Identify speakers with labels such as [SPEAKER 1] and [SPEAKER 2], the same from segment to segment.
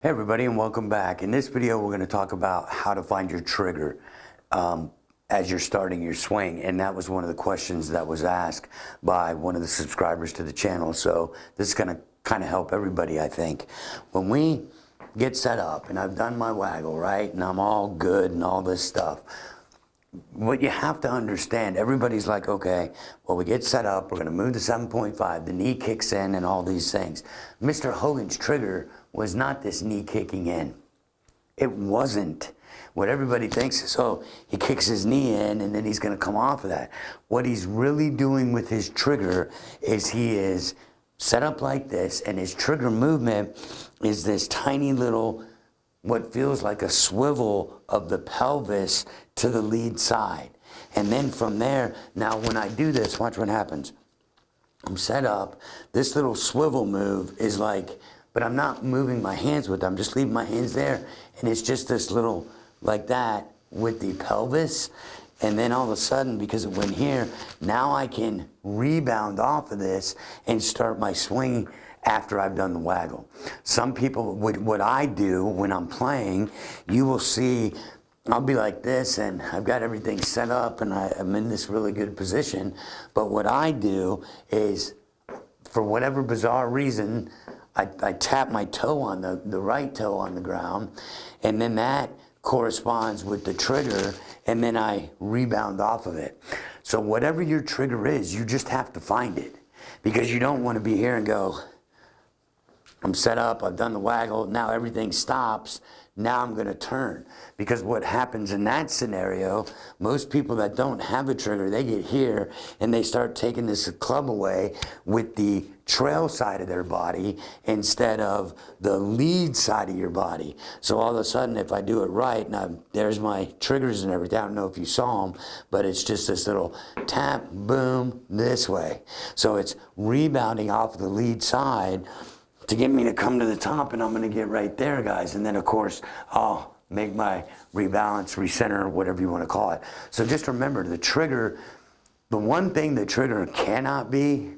[SPEAKER 1] Hey everybody, and welcome back. In this video we're going to talk about how to find your trigger as you're starting your swing, and that was one of the questions that was asked by one of the subscribers to the channel. So this is going to kind of help everybody, I think. When we get set up and I've done my waggle, right, and I'm all good and all this stuff, what you have to understand, everybody's like, okay, well, we get set up, we're going to move to 7.5, the knee kicks in and all these things. Mr. Hogan's trigger was not this knee kicking in. It wasn't. What everybody thinks is, oh, he kicks his knee in and then he's going to come off of that. What he's really doing with his trigger is he is set up like this, and his trigger movement is this tiny little, what feels like a swivel of the pelvis to the lead side. And then from there, now when I do this, watch what happens. I'm set up, this little swivel move is like, but I'm not moving my hands with it, I'm just leaving my hands there, and it's just this little, like that, with the pelvis. And then all of a sudden, because it went here, now I can rebound off of this and start my swing after I've done the waggle. Some people, what I do when I'm playing, you will see, I'll be like this and I've got everything set up and I'm in this really good position. But what I do is, for whatever bizarre reason, I tap my toe on the right toe on the ground, and then that corresponds with the trigger, and then I rebound off of it. So whatever your trigger is, you just have to find it, because you don't want to be here and go, I'm set up, I've done the waggle, now everything stops, now I'm going to turn. Because what happens in that scenario, most people that don't have a trigger, they get here and they start taking this club away with the trail side of their body instead of the lead side of your body. So all of a sudden, if I do it right, now there's my triggers and everything, I don't know if you saw them, but it's just this little tap, boom, this way. So it's rebounding off the lead side to get me to come to the top, and I'm going to get right there, guys. And then, of course, I'll make my rebalance, recenter, whatever you want to call it. So just remember, the trigger, the one thing the trigger cannot be,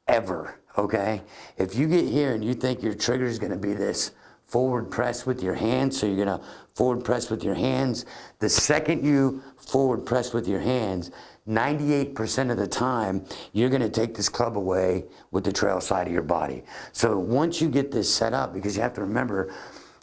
[SPEAKER 1] ever, okay? If you get here and you think your trigger is going to be this forward press with your hands, so you're going to forward press with your hands, the second you forward press with your hands, 98% of the time, you're going to take this club away with the trail side of your body. So once you get this set up, because you have to remember,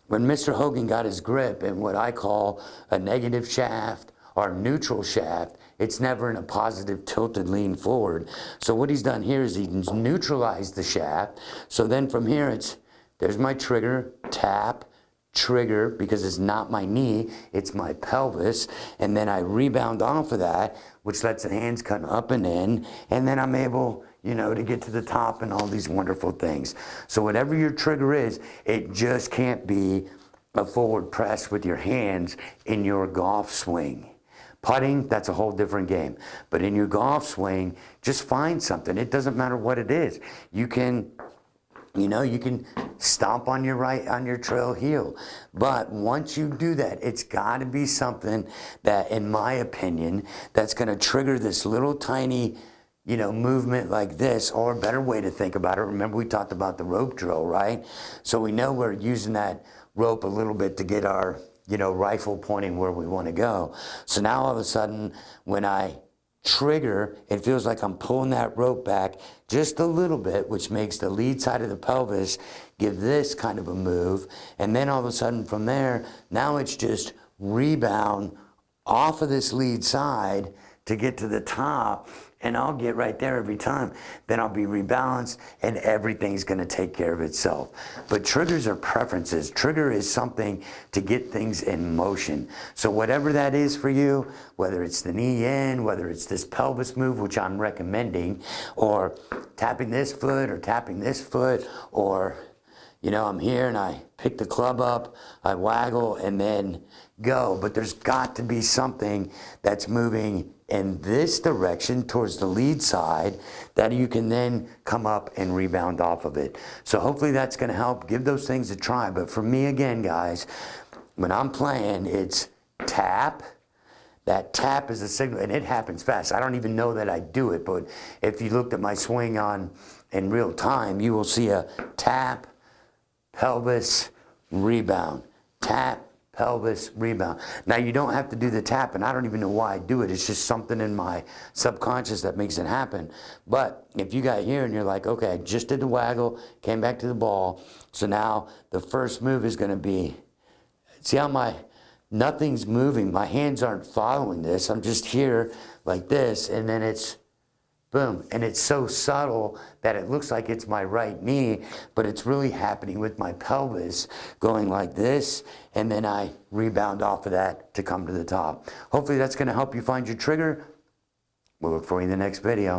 [SPEAKER 1] when Mr. Hogan got his grip in what I call a negative shaft or neutral shaft, it's never in a positive tilted lean forward. So what he's done here is he's neutralized the shaft. So then from here, there's my trigger, tap, trigger, because it's not my knee, it's my pelvis, and then I rebound off of that, which lets the hands come up and in, and then I'm able, you know, to get to the top and all these wonderful things. So whatever your trigger is, it just can't be a forward press with your hands in your golf swing. Putting, that's a whole different game. But in your golf swing, just find something. It doesn't matter what it is. You can, you know, you can stomp on your trail heel. But once you do that, it's got to be something that, in my opinion, that's going to trigger this little tiny, you know, movement like this, or a better way to think about it. Remember, we talked about the rope drill, right? So we know we're using that rope a little bit to get our, you know, rifle pointing where we want to go. So now all of a sudden, when I trigger, it feels like I'm pulling that rope back just a little bit, which makes the lead side of the pelvis give this kind of a move. And then all of a sudden from there, now it's just rebound off of this lead side to get to the top, and I'll get right there every time. Then I'll be rebalanced and everything's going to take care of itself. But triggers are preferences. Trigger is something to get things in motion. So whatever that is for you, whether it's the knee in, whether it's this pelvis move, which I'm recommending, or tapping this foot or tapping this foot, or, you know, I'm here and I pick the club up, I waggle, and then go. But there's got to be something that's moving in this direction towards the lead side that you can then come up and rebound off of it. So hopefully that's going to help. Give those things a try. But for me, again, guys, when I'm playing, it's tap. That tap is a signal, and it happens fast. I don't even know that I do it, but if you looked at my swing in real time, you will see a tap, pelvis, rebound. Tap, pelvis, rebound. Now you don't have to do the tap, and I don't even know why I do it. It's just something in my subconscious that makes it happen. But if you got here and you're like, okay, I just did the waggle, came back to the ball, so now the first move is going to be, see how nothing's moving, my hands aren't following this, I'm just here like this, and then it's boom, and it's so subtle that it looks like it's my right knee, but it's really happening with my pelvis going like this, and then I rebound off of that to come to the top. Hopefully that's going to help you find your trigger. We'll look for you in the next video.